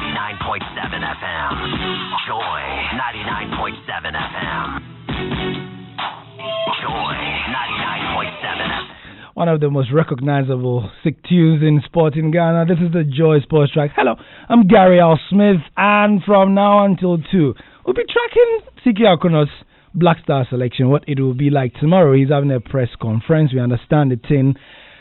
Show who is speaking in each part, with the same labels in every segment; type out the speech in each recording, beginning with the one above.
Speaker 1: 99.7 FM. Joy 99.7 FM. Joy 99.7 FM.
Speaker 2: One of the most recognizable sick tunes in sport in Ghana. This is the Joy Sports Track. Hello, I'm Gary Al Smith, and from now until 2, we'll be tracking Siki Akono's Black Star selection, what it will be like tomorrow. He's having a press conference. We understand it's in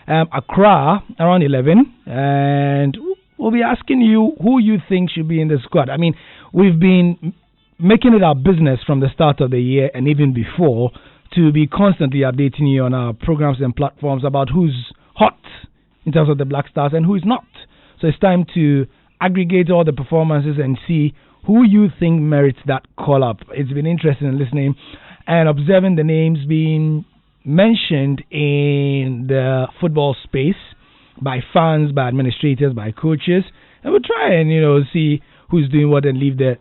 Speaker 2: Accra around 11, and we'll be asking you who you think should be in the squad. I mean, we've been making it our business from the start of the year and even before to be constantly updating you on our programs and platforms about who's hot in terms of the Black Stars and who is not. So it's time to aggregate all the performances and see who you think merits that call-up. It's been interesting listening and observing the names being mentioned in the football space by fans, by administrators, by coaches. And we'll try and, see who's doing what and leave the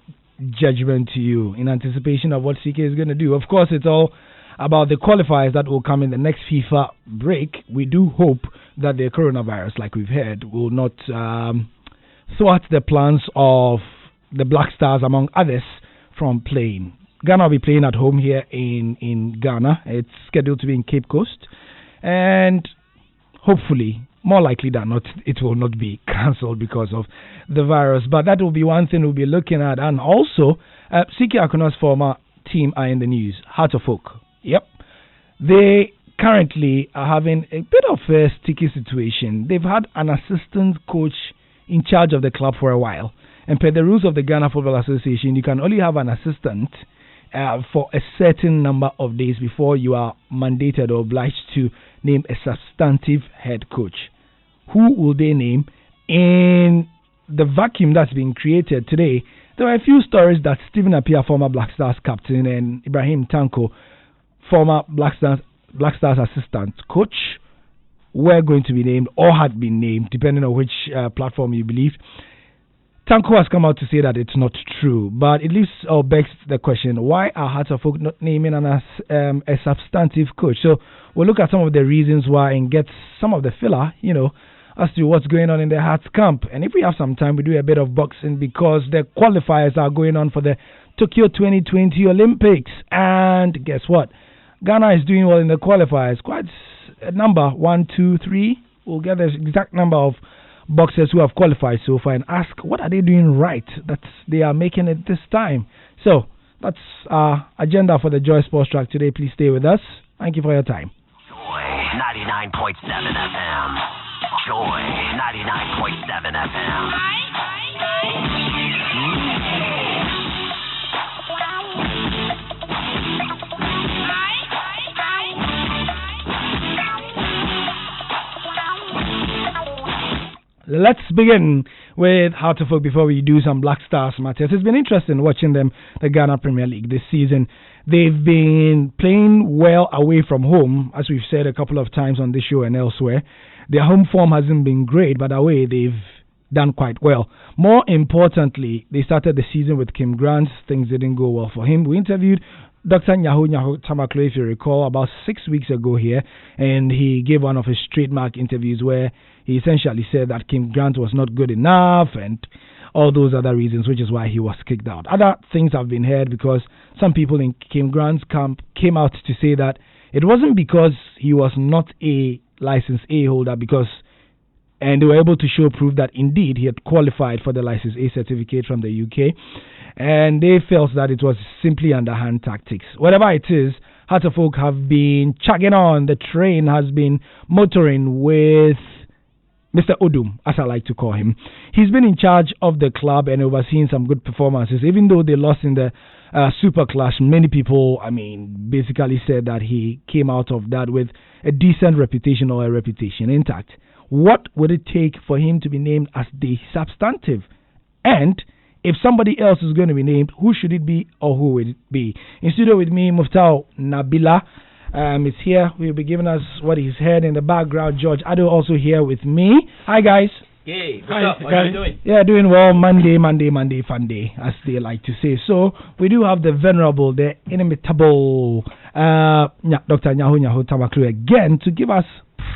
Speaker 2: judgment to you in anticipation of what CK is going to do. Of course, it's all about the qualifiers that will come in the next FIFA break. We do hope that the coronavirus, like we've heard, will not thwart the plans of the Black Stars, among others, from playing. Ghana will be playing at home here in Ghana. It's scheduled to be in Cape Coast. And hopefully, more likely than not, it will not be cancelled because of the virus. But that will be one thing we'll be looking at. And also, Siki Akono's former team are in the news, Heart of Oak. Yep. They currently are having a bit of a sticky situation. They've had an assistant coach in charge of the club for a while. And per the rules of the Ghana Football Association, you can only have an assistant for a certain number of days before you are mandated or obliged to name a substantive head coach. Who will they name? In the vacuum that's being created today, there are a few stories that Stephen Appiah, former Black Stars captain, and Ibrahim Tanko, former Black Stars assistant coach, were going to be named or had been named, depending on which platform you believe. Tanko has come out to say that it's not true, but it leaves or begs the question, why are Hearts of Oak not naming a substantive coach? So we'll look at some of the reasons why and get some of the filler, as to what's going on in the Hearts camp. And if we have some time, we do a bit of boxing because the qualifiers are going on for the Tokyo 2020 Olympics. And guess what? Ghana is doing well in the qualifiers. Quite a number, 1, 2, 3. We'll get the exact number of boxers who have qualified so far and ask what are they doing right that they are making it this time. So that's our agenda for the Joy Sports Track today. Please stay with us. Thank you for your time.
Speaker 1: Joy 99.7 FM. Joy 99.7 FM.
Speaker 2: Let's begin with Heart of Oak before we do some Black Stars matters. It's been interesting watching them, the Ghana Premier League this season. They've been playing well away from home, as we've said a couple of times on this show and elsewhere. Their home form hasn't been great, but away they've done quite well. More importantly, they started the season with Kim Grant. Things didn't go well for him. We interviewed Dr. Nyaho Tamaklo, if you recall, about 6 weeks ago here, and he gave one of his trademark interviews where he essentially said that Kim Grant was not good enough and all those other reasons, which is why he was kicked out. Other things have been heard because some people in Kim Grant's camp came out to say that it wasn't because he was not a license A holder, and they were able to show proof that indeed he had qualified for the license A certificate from the UK, and they felt that it was simply underhand tactics. Whatever it is, Heart of Oak have been chugging on. The train has been motoring with Mr. Odum, as I like to call him. He's been in charge of the club and overseeing some good performances. Even though they lost in the Super Clash, many people, basically said that he came out of that with a decent reputation or a reputation intact. What would it take for him to be named as the substantive? And if somebody else is going to be named, who should it be or who will it be? In studio with me, Muftau Nabila is here. He'll be giving us what he's heard in the background. George Ado also here with me. Hi, guys.
Speaker 3: Hey, what's up? How are you doing?
Speaker 2: Yeah, doing well. Monday, fun day, as they like to say. So, we do have the venerable, the inimitable Dr. Nyaho Tamaklu again to give us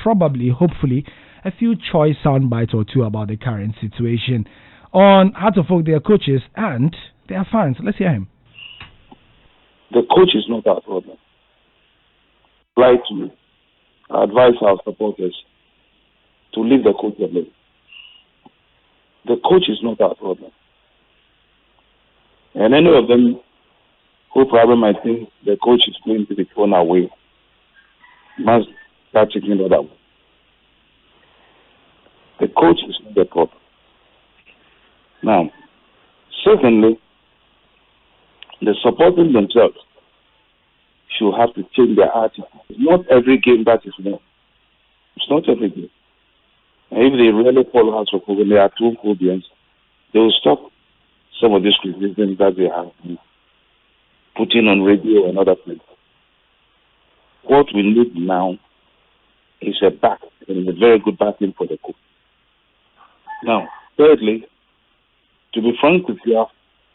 Speaker 2: probably, hopefully, a few choice sound bites or two about the current situation. on Hearts of Oak, their coaches, and their fans. Let's hear him.
Speaker 4: The coach is not our problem. Try to advise our supporters to leave the coach alone. The coach is not our problem. And any of them who probably might think the coach is going to be thrown away must start checking that out. The coach is not the problem. Now, secondly, the supporters themselves should have to change their attitude. It's not every game that is won. It's not every game. And if they really follow House of Oak and they are too audience, they will stop some of these criticisms that they have been putting on radio and other places. What we need now is a back, and a very good backing for the coach. Now, thirdly, to be frank with you,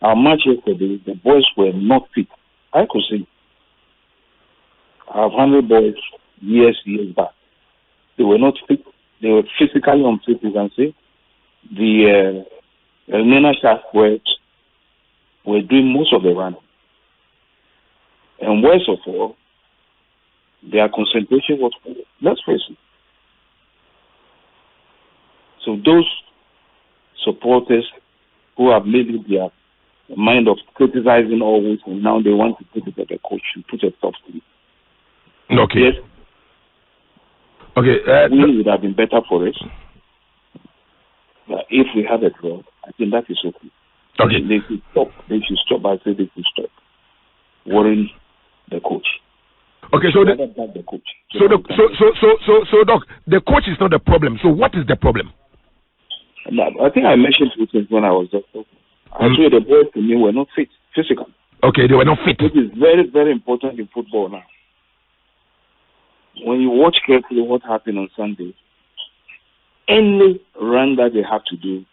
Speaker 4: our match yesterday, the boys were not fit. I could see. I've handled boys years back. They were not fit. They were physically unfit, you can see. The Elmina Sharks were doing most of the running. And worst of all, their concentration was poor. Let's face it. So those supporters who have made it their mind of criticizing always, and now they want to put it at the coach and put a stop to it.
Speaker 5: Okay.
Speaker 4: Yes.
Speaker 5: Okay.
Speaker 4: Winning would have been better for us. But if we have a draw, I think that is okay.
Speaker 5: Okay.
Speaker 4: They should stop. They should stop. I say they should stop worrying the coach.
Speaker 5: Okay, so
Speaker 4: the coach.
Speaker 5: So Doc, the coach is not the problem. So what is the problem?
Speaker 4: I think I mentioned two things when I was just talking. I told the boys to me were not fit physically.
Speaker 5: Okay, they were not fit.
Speaker 4: Which is very, very important in football now. When you watch carefully what happened on Sunday, any run that they have to do,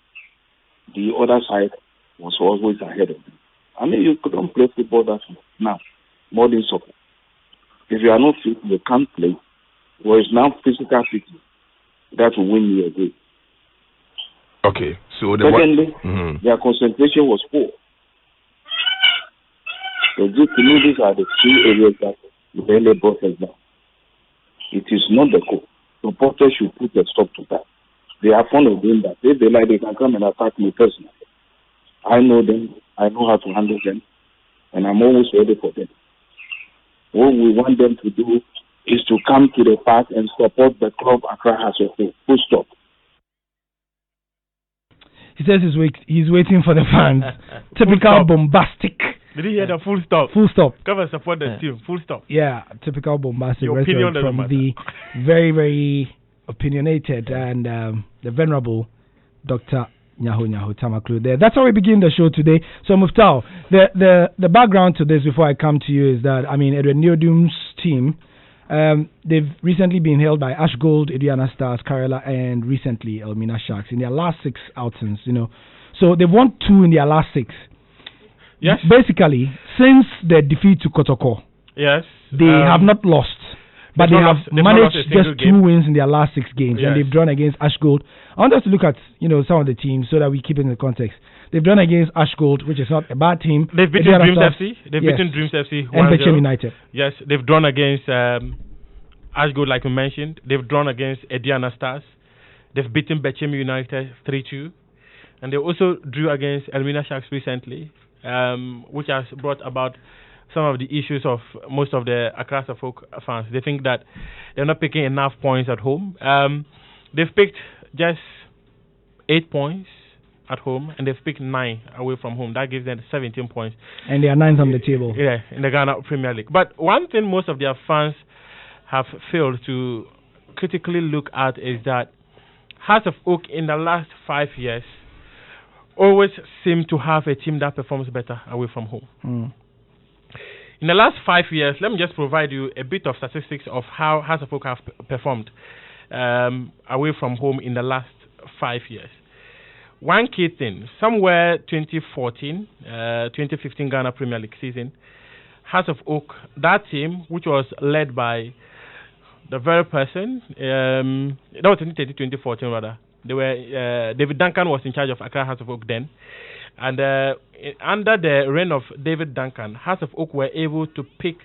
Speaker 4: the other side was always ahead of them. I mean, you couldn't play football that now, modern soccer. If you are not fit, you can't play. Whereas now, physical fitness, that will win you a game.
Speaker 5: Okay, so
Speaker 4: secondly, their concentration was poor. So to me, these are the two areas that really brought us down. It is not the coach. Supporters should put a stop to that. They are fond of doing that. If they like, they can come and attack me personally. I know them. I know how to handle them. And I'm always ready for them. What we want them to do is to come to the park and support the club Accra Hearts of Oak. Full stop.
Speaker 2: He says he's waiting for the fans. Typical bombastic.
Speaker 3: Did you hear the full stop?
Speaker 2: Full stop.
Speaker 3: Come and support the team. Full stop.
Speaker 2: Yeah, typical bombastic
Speaker 3: opinion
Speaker 2: from the very, very opinionated and the venerable Dr. Nyaho Tamaklu there. That's how we begin the show today. So Muftau, the background to this before I come to you is that, I mean, Edward Neodum's team, they've recently been held by Ash Gold, Aduana Stars, Karela, and recently Elmina Sharks in their last 6 outings, you know. So they've won 2 in their last 6.
Speaker 3: Yes.
Speaker 2: Basically, since the defeat to Kotoko,
Speaker 3: yes,
Speaker 2: they have not lost. But they have managed just 2 wins in their last 6 games, and they've drawn against Ash Gold. I want us to look at, you know, some of the teams so that we keep it in the context. They've drawn against Ash Gold, which is not a bad team.
Speaker 3: They've beaten Dreams FC. They've beaten Dreams FC 1-0.
Speaker 2: And Bechem United.
Speaker 3: Yes, they've drawn against Ash Gold, like we mentioned. They've drawn against Ediana Stars. They've beaten Bechem United 3-2. And they also drew against Elmina Sharks recently, which has brought about some of the issues of most of the Accra Folk fans. They think that they're not picking enough points at home. They've picked just 8 points at home, and they've picked 9 away from home. That gives them 17 points.
Speaker 2: And they are 9th on the table.
Speaker 3: Yeah, in the Ghana Premier League. But one thing most of their fans have failed to critically look at is that Hearts of Oak in the last 5 years always seem to have a team that performs better away from home. In the last 5 years, let me just provide you a bit of statistics of how Hearts of Oak have performed away from home in the last 5 years. One key thing, somewhere 2014, 2015 Ghana Premier League season, Hearts of Oak, that team, which was led by the very person, that was 2014 rather, They were David Duncan was in charge of Accra Hearts of Oak then, and under the reign of David Duncan, Hearts of Oak were able to pick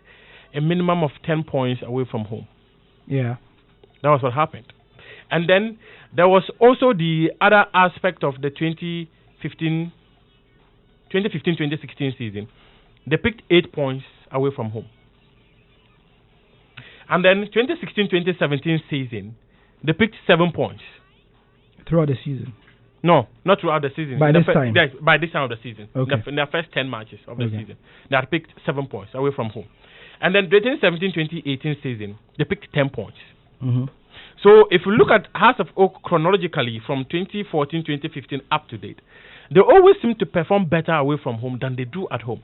Speaker 3: a minimum of 10 points away from home.
Speaker 2: Yeah.
Speaker 3: That was what happened. And then there was also the other aspect of the 2015-2016 season. They picked 8 points away from home. And then 2016-2017 season, they picked 7 points.
Speaker 2: Throughout the season?
Speaker 3: No, not throughout the season.
Speaker 2: By this time?
Speaker 3: By this time of the season.
Speaker 2: Okay.
Speaker 3: In the first 10 matches of the season. They had picked 7 points away from home. And then 2017-2018 season, they picked 10 points.
Speaker 2: Mm-hmm.
Speaker 3: So if you look at Hearts of Oak chronologically from 2014-2015 up to date, they always seem to perform better away from home than they do at home.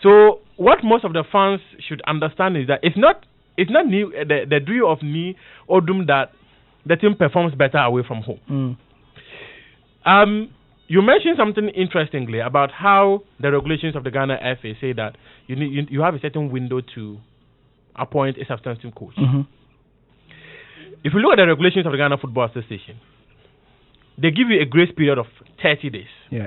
Speaker 3: So what most of the fans should understand is that it's not the degree of Ni Odum that the team performs better away from home. You mentioned something interestingly about how the regulations of the Ghana FA say that you have a certain window to appoint a substantive coach.
Speaker 2: Mm-hmm.
Speaker 3: If you look at the regulations of the Ghana Football Association, they give you a grace period of 30 days.
Speaker 2: Yeah.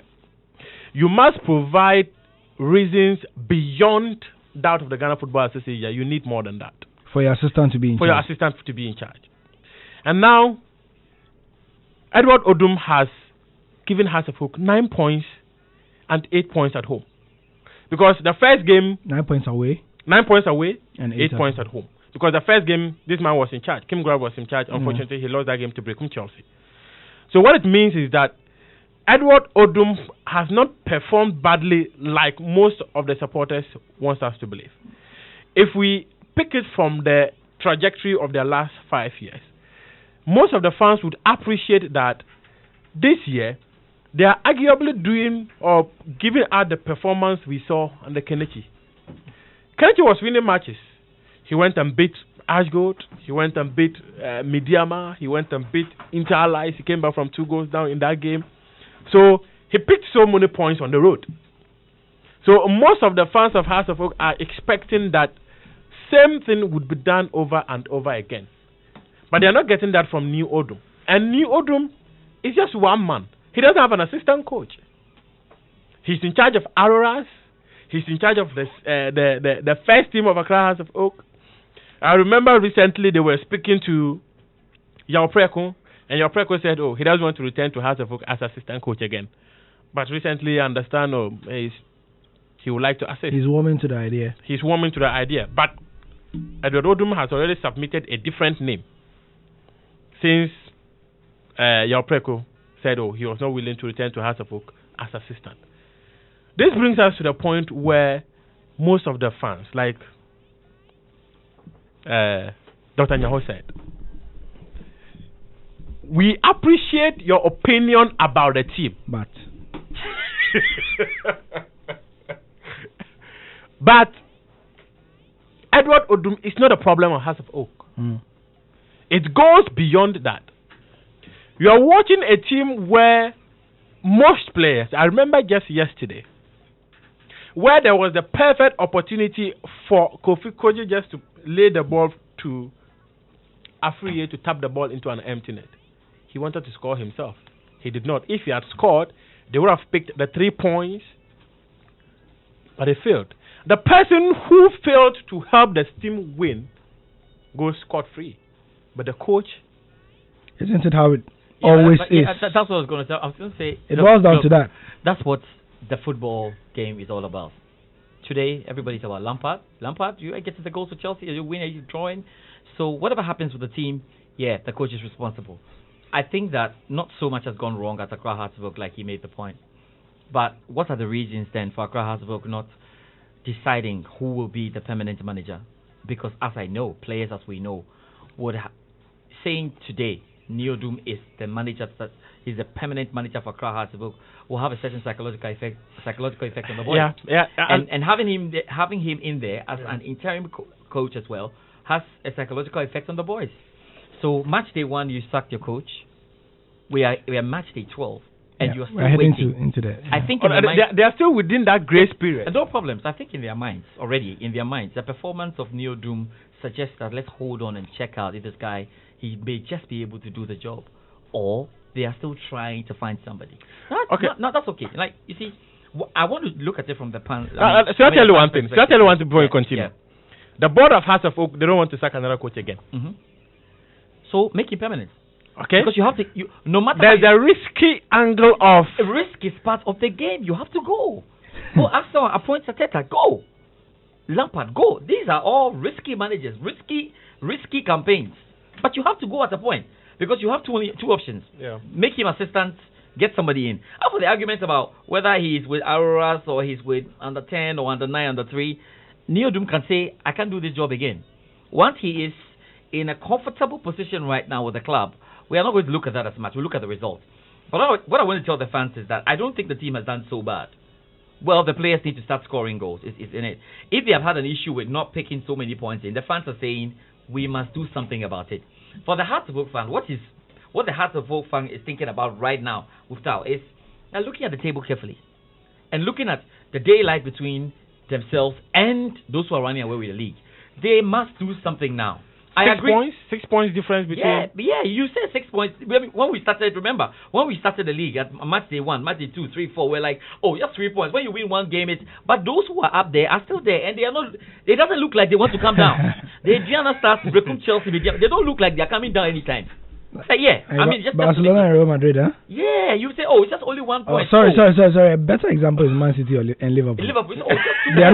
Speaker 3: You must provide reasons beyond that of the Ghana Football Association. You need more than that.
Speaker 2: For your assistant to be in charge.
Speaker 3: Your assistant to be in charge. And now, Edward Odum has given Hearts of Oak 9 points and 8 points at home. Because the first game...
Speaker 2: 9 points away.
Speaker 3: 9 points away
Speaker 2: and
Speaker 3: 8 points at home. Because the first game, this man was in charge. Kim Grab was in charge. Unfortunately, he lost that game to Brecum Chelsea. So what it means is that Edward Odum has not performed badly like most of the supporters want us to believe. If we pick it from the trajectory of the last 5 years, most of the fans would appreciate that this year they are arguably doing or giving out the performance we saw under Kenichi. Kenichi was winning matches. He went and beat Ashgold. He went and beat Midiama. He went and beat Inter Allies. He came back from 2 goals down in that game. So he picked so many points on the road. So most of the fans of Hearts of Oak are expecting that same thing would be done over and over again. But they are not getting that from New Odum. And New Odum is just one man. He doesn't have an assistant coach. He's in charge of Auroras. He's in charge of the first team of Accra Hearts of Oak. I remember recently they were speaking to Yao Preko, and Yao Preko said, he doesn't want to return to Hearts of Oak as assistant coach again. But recently, I understand, he would like to assist.
Speaker 2: He's warming to the idea.
Speaker 3: He's warming to the idea. But Edward Odum has already submitted a different name since Yao Preko said, he was not willing to return to Hearts of Oak as assistant. This brings us to the point where most of the fans, like Dr. Nyaho said, we appreciate your opinion about the team. But Edward Odum is not a problem of Hearts of Oak. It goes beyond that. You are watching a team where most players, I remember just yesterday, where there was the perfect opportunity for Kofi Koji just to lay the ball to Afriye to tap the ball into an empty net. He wanted to score himself. He did not. If he had scored, they would have picked the 3 points, but he failed. The person who failed to help the team win goes scot-free. But the coach...
Speaker 2: Isn't it how it always is?
Speaker 6: That's what I was going to say. I was going to say...
Speaker 2: It boils down to that.
Speaker 6: That's what the football game is all about. Today, everybody's about Lampard. Lampard, you get to the goals for Chelsea, you win, you drawing. So whatever happens with the team, the coach is responsible. I think that not so much has gone wrong at Accra Hearts of Oak, like he made the point. But what are the reasons then for Accra Hearts of Oak not deciding who will be the permanent manager? Because as I know, players as we know, would saying today Neo Doom is the manager, that he's the permanent manager for Accra Hearts of Oak, will have a certain psychological effect on the boys. And having him in there as an interim coach as well has a psychological effect on the boys. So match day 1, you sacked your coach. We are match day 12, and you are still waiting.
Speaker 2: Into that.
Speaker 6: I think
Speaker 3: they are still within that grace period.
Speaker 6: No problems. I think in their minds, the performance of Neo Doom suggests that let's hold on and check out if this guy, he may just be able to do the job, or they are still trying to find somebody.
Speaker 3: Okay.
Speaker 6: No, that's okay. Like, you see, I want to look at it from the pan.
Speaker 3: So I'll tell you one thing. So I'll tell you one thing before you continue.
Speaker 6: Yeah.
Speaker 3: The board of Hearts of Oak, they don't want to sack another coach again.
Speaker 6: Mm-hmm. So make it permanent.
Speaker 3: Okay.
Speaker 6: Because you have to, no matter
Speaker 3: There's a risky angle of.
Speaker 6: risk is part of the game. You have to go. Go Arsenal, appoint Arteta. Go. Lampard, go. These are all risky managers, risky campaigns. But you have to go at a point because you have only two options.
Speaker 3: Yeah.
Speaker 6: Make him assistant, get somebody in. After the arguments about whether he's with Auroras or he's with under 10 or under 9, under 3, Neil Doom can say, I can't do this job again. Once he is in a comfortable position right now with the club, we are not going to look at that as much. We'll look at the results. But what I want to tell the fans is that I don't think the team has done so bad. Well, the players need to start scoring goals. It's in it. If they have had an issue with not picking so many points in, the fans are saying we must do something about it. For the Hearts of Oak fan, what the Hearts of Oak fan is thinking about right now, Muftau, is they're looking at the table carefully and looking at the daylight between themselves and those who are running away with the league. They must do something now. I agree.
Speaker 3: 6 points difference between.
Speaker 6: Yeah, you said 6 points. When we started, remember, when we started the league at match day 1, match day 2, 3, 4, we're like, oh, just 3 points. When you win one game, but those who are up there are still there, and they are not. It doesn't look like they want to come down. The Adriana Stars, Brecum, Chelsea, they don't look like they're coming down anytime. Just
Speaker 2: Barcelona and Real Madrid, huh?
Speaker 6: Yeah, you say, it's just only 1 point.
Speaker 2: Sorry. A better example is Man City and Liverpool.
Speaker 6: Just
Speaker 2: they are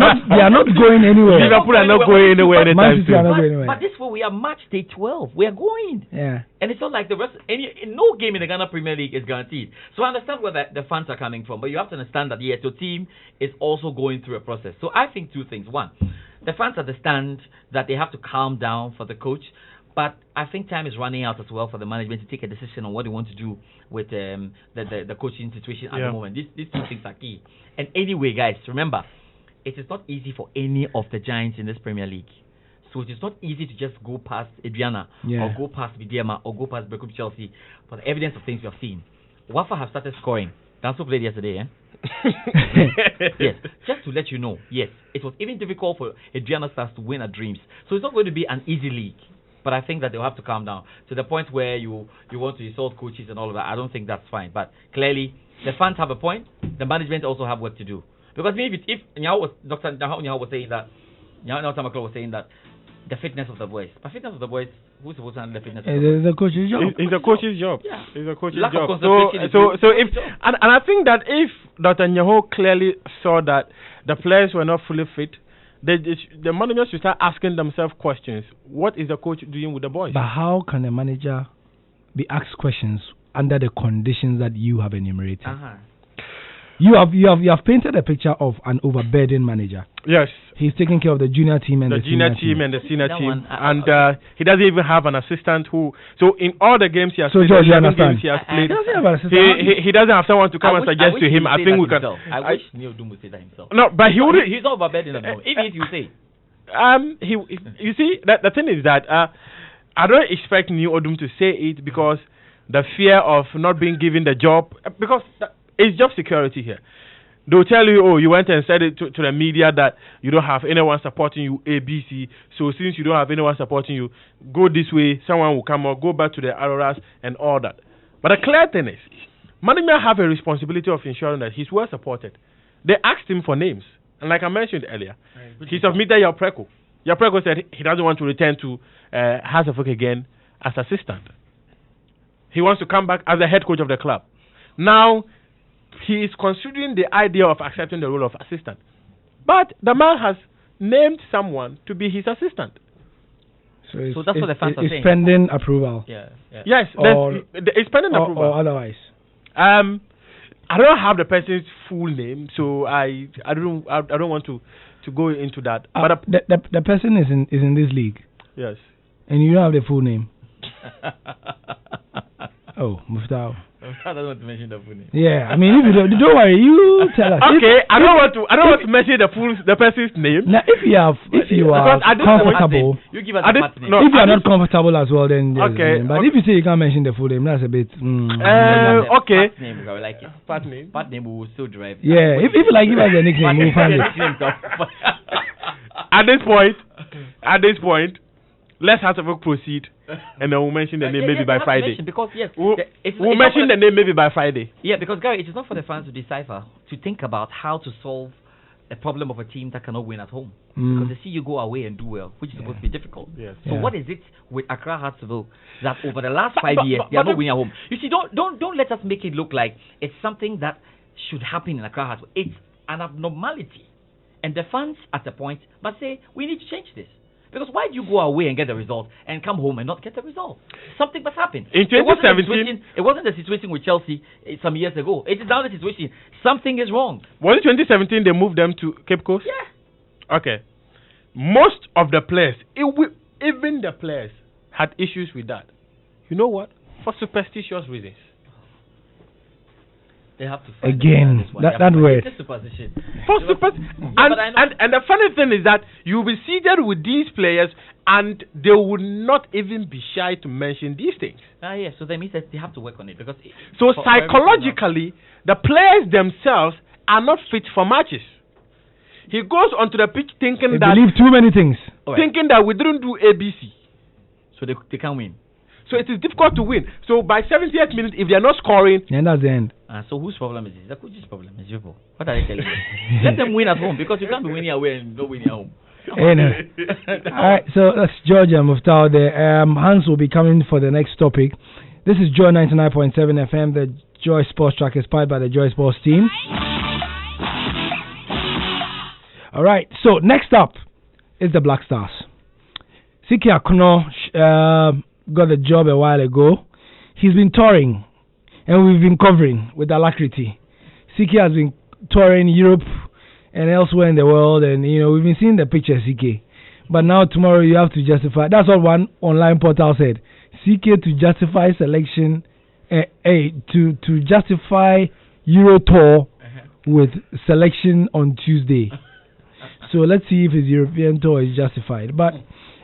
Speaker 2: not going anywhere.
Speaker 3: Liverpool are not going anywhere anytime soon.
Speaker 6: But this way, we are match day 12. We are going.
Speaker 2: Yeah.
Speaker 6: And it's not like the rest. No game in the Ghana Premier League is guaranteed. So I understand where the fans are coming from, but you have to understand that yes, your team is also going through a process. So I think two things. One, the fans understand that they have to calm down for the coach. But I think time is running out as well for the management to take a decision on what they want to do with the coaching situation at the moment. These two things are key. And anyway, guys, remember, it is not easy for any of the giants in this Premier League. So it is not easy to just go past Adriana or go past Bidiema or go past Brecum Chelsea for the evidence of things we have seen. Wafa have started scoring. Danso played yesterday, Yes, just to let you know, yes, it was even difficult for Adriana Stars to win at Dreams. So it's not going to be an easy league. But I think that they'll have to calm down to the point where you want to insult coaches and all of that. I don't think that's fine. But clearly, the fans have a point. The management also have work to do. Because if Dr. Nyao was saying that, Nyao Tamaklo was saying that the fitness of the boys. But fitness of the boys, who's supposed to handle the fitness of the boys?
Speaker 2: It's the coach's job.
Speaker 3: It's the coach's job.
Speaker 6: Yeah.
Speaker 3: It's the coach's
Speaker 6: Lack
Speaker 3: job.
Speaker 6: of concentration
Speaker 3: So if and I think that if Dr. Nyaho clearly saw that the players were not fully fit, the managers should start asking themselves questions. What is the coach doing with the boys?
Speaker 2: But how can a manager be asked questions under the conditions that you have enumerated? You have painted a picture of an overburdened manager.
Speaker 3: Yes.
Speaker 2: He's taking care of the junior team and the
Speaker 3: junior
Speaker 2: team
Speaker 3: and the senior team. He doesn't even have an assistant who... So in all the games he has played,
Speaker 2: George,
Speaker 3: 11 games he has played, he doesn't have someone to come and suggest to him. I think we can...
Speaker 6: I wish Neil Doom would say that himself.
Speaker 3: No, but
Speaker 6: he's not overburdened enough. Even if you say...
Speaker 3: You see, the thing is that I don't expect Neil Odum to say it because the fear of not being given the job... Because... It's job security here. They'll tell you, you went and said it to the media that you don't have anyone supporting you, A, B, C. So since you don't have anyone supporting you, go this way, someone will come or go back to the Auroras and all that. But the clear thing is, management have a responsibility of ensuring that he's well supported. They asked him for names. And like I mentioned earlier, he submitted Yapreko. Yapreko said he doesn't want to return to Hearts of Oak again as assistant. He wants to come back as the head coach of the club. Now, he is considering the idea of accepting the role of assistant. But the man has named someone to be his assistant.
Speaker 6: So that's what the fans are saying.
Speaker 2: It's pending approval.
Speaker 6: Yeah.
Speaker 3: Yes, it's pending approval.
Speaker 2: Or otherwise.
Speaker 3: I don't have the person's full name, so I don't want to go into that. But
Speaker 2: the person is in this league.
Speaker 3: Yes.
Speaker 2: And you don't have the full name. Muftau.
Speaker 6: I don't want to mention the full name.
Speaker 2: Yeah, I mean, if you don't worry, you tell us.
Speaker 3: Okay, I don't want to mention the person's name.
Speaker 2: Now, if you are comfortable,
Speaker 6: you give us the part name.
Speaker 2: No, if you are not comfortable as well, then
Speaker 3: okay.
Speaker 2: But if you say you can't mention the full name, that's a bit.
Speaker 3: Okay.
Speaker 6: Part name, I like it.
Speaker 3: Part name.
Speaker 6: Part name we will still drive.
Speaker 2: Yeah, if you like, give us a nickname, we'll find it.
Speaker 3: At this point, let's have to proceed and then we'll mention the name
Speaker 6: Yeah,
Speaker 3: maybe
Speaker 6: they
Speaker 3: by
Speaker 6: have to
Speaker 3: Friday.
Speaker 6: mention, because yes,
Speaker 3: We'll,
Speaker 6: it's
Speaker 3: we'll
Speaker 6: not
Speaker 3: mention
Speaker 6: for
Speaker 3: the name maybe by Friday.
Speaker 6: Yeah, because Gary, it is not for the fans to decipher, to think about how to solve a problem of a team that cannot win at home. Because they see you go away and do well, which is supposed to be difficult.
Speaker 3: Yes.
Speaker 6: So
Speaker 2: Yeah.
Speaker 6: what is it with Accra Hartsville that over the last
Speaker 3: But-
Speaker 6: 5
Speaker 3: but-
Speaker 6: years
Speaker 3: but-
Speaker 6: they are
Speaker 3: but
Speaker 6: not winning at home? You see, don't let us make it look like it's something that should happen in Accra Hartsville. It's an abnormality, and the fans at a point must say we need to change this. Because why do you go away and get the result and come home and not get the result? Something must happen.
Speaker 3: In
Speaker 6: It wasn't the
Speaker 3: 2017
Speaker 6: situation- it wasn't the situation with Chelsea some years ago. It is now the situation. Something is wrong.
Speaker 3: Was it 2017 they moved them to Cape Coast?
Speaker 6: Yeah.
Speaker 3: Okay. Most of the players, even the players, had issues with that. You know what? For superstitious reasons.
Speaker 6: They have to find
Speaker 2: Again,
Speaker 6: this one.
Speaker 2: that-
Speaker 6: They have
Speaker 2: that
Speaker 6: to find-
Speaker 2: word.
Speaker 6: It's just superstition.
Speaker 3: For
Speaker 6: It was-
Speaker 3: super,
Speaker 6: but I know-
Speaker 3: and the funny thing is that you'll be seated with these players and they would not even be shy to mention these things.
Speaker 6: Yeah, so that means that they have to work on it because
Speaker 3: So
Speaker 6: for everything
Speaker 3: psychologically, the players themselves are not fit for matches. He goes onto the pitch thinking
Speaker 2: They
Speaker 3: that
Speaker 2: believe too many things.
Speaker 6: else. All right.
Speaker 3: thinking that we didn't do ABC.
Speaker 6: So they can't win.
Speaker 3: So it is difficult to win. So by 70th minute, if they are not scoring,
Speaker 2: And that's the end.
Speaker 6: So whose problem is this? The coach's problem. It's people. What are they telling you? Let them win at home because you can't be winning away and not winning at home.
Speaker 2: Anyway. All right, so that's Georgia Muftar there. Hans will be coming for the next topic. This is Joy 99.7 FM. The Joy Sports Track is powered by the Joy Sports team. All right, so next up is the Black Stars. Siki Akuno got the job a while ago. He's been touring, and we've been covering with alacrity. Siki has been touring Europe and elsewhere in the world, and we've been seeing the pictures, CK. But now tomorrow you have to justify. That's what one online portal said. CK to justify selection, to justify Euro tour with selection on Tuesday. So let's see if his European tour is justified. But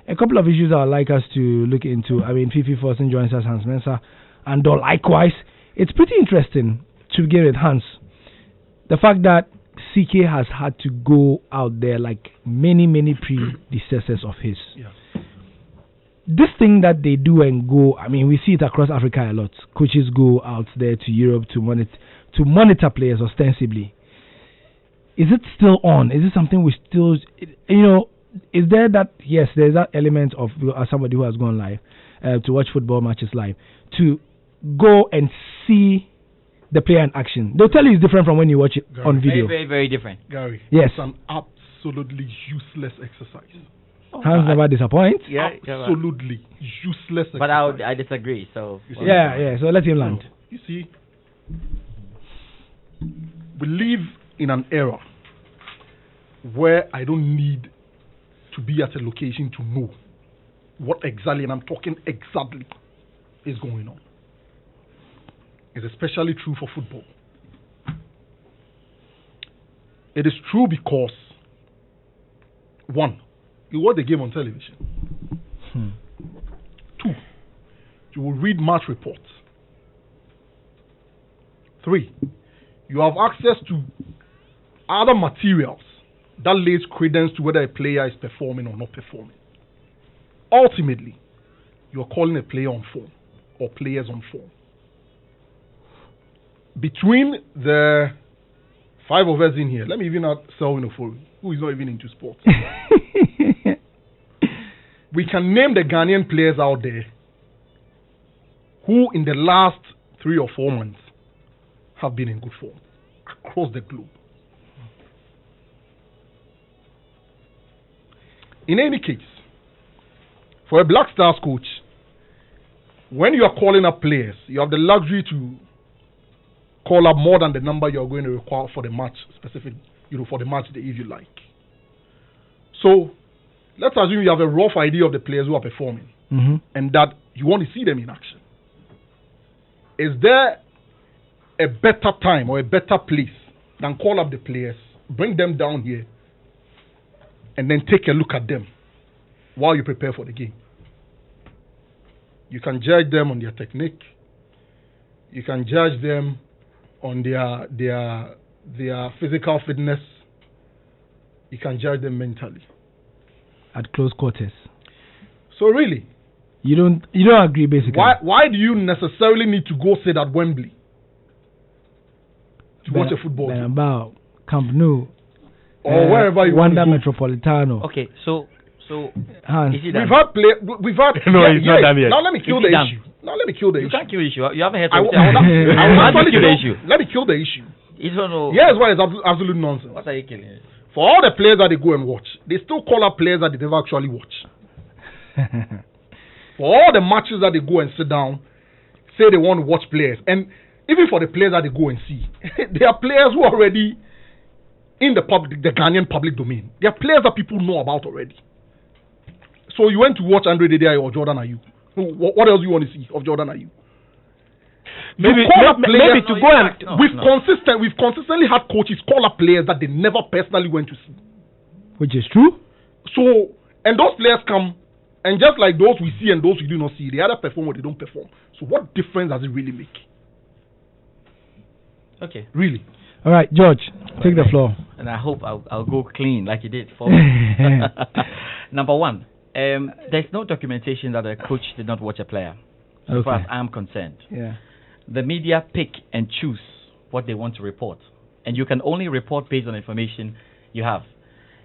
Speaker 2: a couple of issues I would like us to look into. I mean, Fifi Forsen joins us, Hans Mensah, and likewise. It's pretty interesting to begin with, Hans. The fact that CK has had to go out there like many predecessors of his.
Speaker 5: Yeah.
Speaker 2: This thing that they do and go, I mean, we see it across Africa a lot. Coaches go out there to Europe to monitor players ostensibly. Is it still on? Is it something we still, is there that, yes, there's that element of somebody who has gone live to watch football matches live, to go and see the player in action. They'll tell you it's different from when you watch it on
Speaker 6: Very,
Speaker 2: video.
Speaker 6: very, very different.
Speaker 5: Gary,
Speaker 2: Yes.
Speaker 5: it's an absolutely useless exercise.
Speaker 2: Hans never disappoints.
Speaker 6: Yeah,
Speaker 5: Absolutely useless exercise.
Speaker 6: but I disagree. So
Speaker 5: You see?
Speaker 2: Yeah, so let him land.
Speaker 5: You see, we live in an era where I don't need to be at a location to know what exactly, and I'm talking exactly, is going on. It's especially true for football. It is true because, one, you watch the game on television. Two, you will read match reports. 3, you have access to other materials that lays credence to whether a player is performing or not performing. Ultimately, you are calling a player on form or players on form. Between the 5 of us in here, let me even add Selwyn Ofori, who is not even into sports. We can name the Ghanaian players out there who in the last 3 or 4 months have been in good form across the globe. In any case, for a Black Stars coach, when you are calling up players, you have the luxury to call up more than the number you are going to require for the match, specific, for the match day if you like. So, let's assume you have a rough idea of the players who are performing and that you want to see them in action. Is there a better time or a better place than call up the players, bring them down here, and then take a look at them while you prepare for the game? You can judge them on their technique. You can judge them on their physical fitness. You can judge them mentally.
Speaker 2: At close quarters.
Speaker 5: So really,
Speaker 2: You don't agree basically.
Speaker 5: Why do you necessarily need to go sit at Wembley to watch a football game?
Speaker 2: About Camp Nou
Speaker 5: or wherever you want
Speaker 2: Wanda
Speaker 5: to go.
Speaker 2: Metropolitano.
Speaker 6: Okay, so
Speaker 2: Hans.
Speaker 6: is it
Speaker 5: We've had
Speaker 3: No, it's not done yet.
Speaker 5: Now let me kill the issue.
Speaker 6: You can't kill the issue. You haven't heard
Speaker 5: I
Speaker 6: of
Speaker 5: will
Speaker 6: it.
Speaker 5: actually
Speaker 6: kill the issue.
Speaker 5: Let me kill the issue.
Speaker 6: You don't know.
Speaker 5: Here's why it's absolute nonsense.
Speaker 6: What are you killing?
Speaker 5: For all the players that they go and watch, they still call up players that they never actually watch. For all the matches that they go and sit down, say they want to watch players, and even for the players that they go and see, they are players who are already in the Ghanaian public domain. They are players that people know about already. So you went to watch Andre Dede or Jordan Ayew. What else do you want to see of Jordan Ayew?
Speaker 3: Maybe to go and
Speaker 5: we've consistently had coaches call up players that they never personally went to see.
Speaker 2: Which is true.
Speaker 5: So, and those players come, and just like those we see and those we do not see, they either perform or they don't perform. So what difference does it really make?
Speaker 6: Okay.
Speaker 5: Really?
Speaker 2: All right, George, take the floor.
Speaker 6: And I hope I'll go clean like you did for Number one, there's no documentation that a coach did not watch a player. As far as I'm concerned.
Speaker 2: Yeah.
Speaker 6: The media pick and choose what they want to report. And you can only report based on information you have.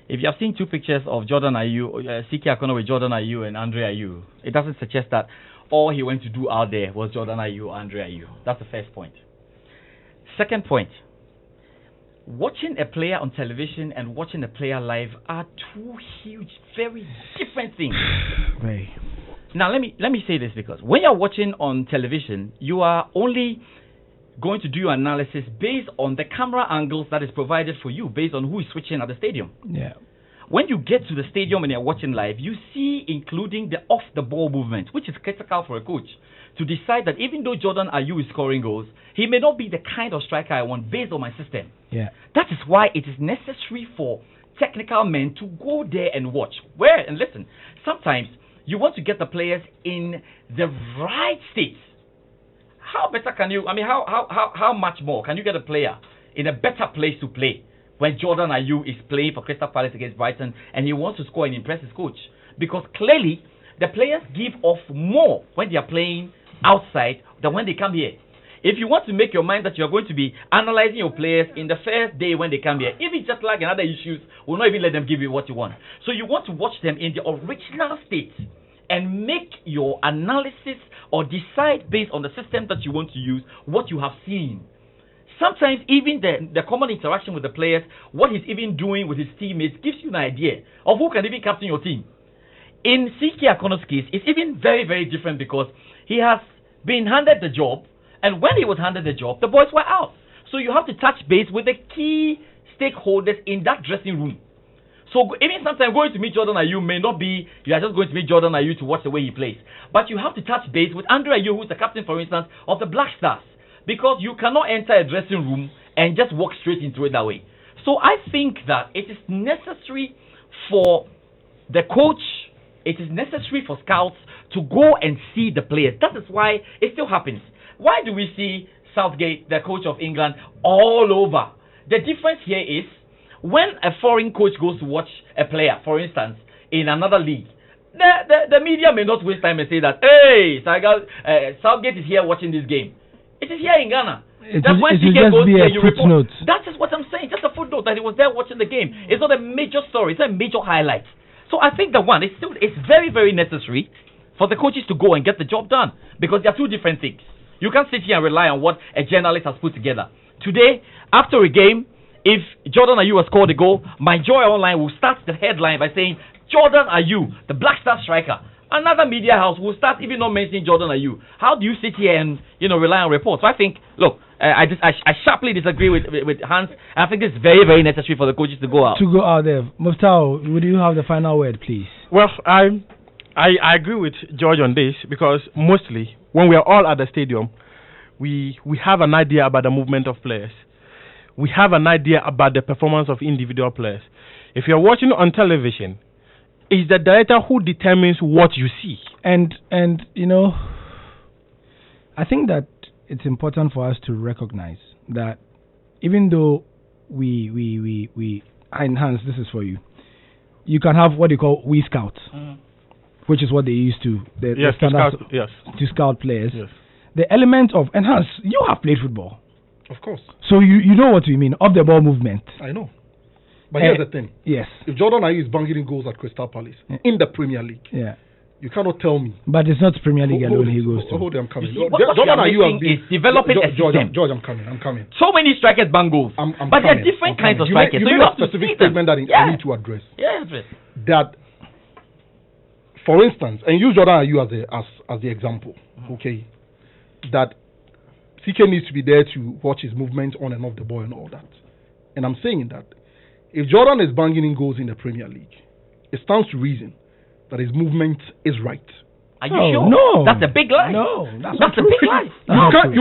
Speaker 6: If you have seen two pictures of Jordan Ayew, Siki Akono with Jordan Ayew and Andre Ayew, it doesn't suggest that all he went to do out there was Jordan Ayew or Andre Ayew. That's the first point. Second point, watching a player on television and watching a player live are two huge, very different things.
Speaker 2: Right.
Speaker 6: Now, let me say this, because when you're watching on television, you are only going to do your analysis based on the camera angles that is provided for you, based on who is switching at the stadium.
Speaker 2: Yeah.
Speaker 6: When you get to the stadium and you're watching live, you see including the off-the-ball movement, which is critical for a coach, to decide that even though Jordan Ayew is scoring goals, he may not be the kind of striker I want based on my system.
Speaker 2: Yeah.
Speaker 6: That is why it is necessary for technical men to go there and watch. And listen, sometimes you want to get the players in the right state. How better can you, how much more can you get a player in a better place to play when Jordan Ayew is playing for Crystal Palace against Brighton and he wants to score and impress his coach? Because clearly, the players give off more when they are playing outside than when they come here. If you want to make your mind that you're going to be analyzing your players in the first day when they come here, if it's just like another issues, will not even let them give you what you want. So you want to watch them in the original state and make your analysis or decide based on the system that you want to use what you have seen. Sometimes even the common interaction with the players, what he's even doing with his teammates, gives you an idea of who can even captain your team. In Siki Akono's case, it's even very, very different because he has been handed the job, and when he was handed the job, the boys were out. So you have to touch base with the key stakeholders in that dressing room. So even sometimes going to meet Jordan Ayew may not be, you are just going to meet Jordan Ayew to watch the way he plays. But you have to touch base with Andre Ayew, who is the captain, for instance, of the Black Stars. Because you cannot enter a dressing room and just walk straight into it that way. So I think that it is necessary for the coach, it is necessary for scouts to go and see the players. That is why it still happens. Why do we see Southgate, the coach of England, all over? The difference here is when a foreign coach goes to watch a player, for instance, in another league, the media may not waste time and say that, hey, Southgate is here watching this game. It is here in Ghana. That's when CK goes there, you report. That is what I'm saying, just a footnote that he was there watching the game. It's not a major story, it's not a major highlight. So I think that one, it's very, very necessary for the coaches to go and get the job done, because there are two different things. You can't sit here and rely on what a journalist has put together. Today, after a game, if Jordan Ayew has scored a goal, My Joy Online will start the headline by saying, Jordan Ayew, the Black Star striker. Another media house will start even not mentioning Jordan Ayew. How do you sit here and rely on reports? So I think, look, I sharply disagree with Hans. I think it's very, very necessary for the coaches to go out.
Speaker 2: To go out there. Muftau, would you have the final word, please?
Speaker 3: Well, I agree with George on this, because mostly when we are all at the stadium, we have an idea about the movement of players. We have an idea about the performance of individual players. If you're watching on television, it's the director who determines what you see.
Speaker 2: And I think that it's important for us to recognize that even though we and Hans, this is for you. You can have what you call we scouts. which is what they used to.
Speaker 3: Yes,
Speaker 2: the
Speaker 3: to
Speaker 2: standards
Speaker 3: scout, yes.
Speaker 2: to scout players.
Speaker 3: Yes.
Speaker 2: The element of enhance. You have played football,
Speaker 5: Of course,
Speaker 2: so you know what we mean. Off the ball movement.
Speaker 5: I know. But here's the thing.
Speaker 2: Yes.
Speaker 5: If Jordan Ayew is banging in goals at Crystal Palace in the Premier League,
Speaker 2: Yeah.
Speaker 5: you cannot tell me.
Speaker 2: But it's not Premier League
Speaker 5: Hold
Speaker 2: alone
Speaker 5: it,
Speaker 2: he goes to.
Speaker 5: Hold it, I'm coming.
Speaker 6: You see, what
Speaker 5: Jordan
Speaker 6: you are
Speaker 5: Ayew has
Speaker 6: missing
Speaker 5: been
Speaker 6: is developing a
Speaker 5: George,
Speaker 6: system.
Speaker 5: George, I'm coming.
Speaker 6: So many strikers bang goals.
Speaker 5: I'm
Speaker 6: but there are
Speaker 5: coming,
Speaker 6: different
Speaker 5: I'm
Speaker 6: kinds of
Speaker 5: coming.
Speaker 6: strikers.
Speaker 5: You
Speaker 6: so
Speaker 5: made
Speaker 6: you
Speaker 5: a
Speaker 6: have to
Speaker 5: specific
Speaker 6: see them.
Speaker 5: statement that I need to address.
Speaker 6: Yeah, Andres.
Speaker 5: That, for instance, and use Jordan Ayew as the example, okay, that CK needs to be there to watch his movements on and off the ball and all that. And I'm saying that if Jordan is banging in goals in the Premier League, it stands to reason that his movement is right.
Speaker 6: Are you
Speaker 2: Oh,
Speaker 6: sure?
Speaker 2: no.
Speaker 6: That's a big lie.
Speaker 2: No,
Speaker 6: That's a big lie.
Speaker 5: You can't,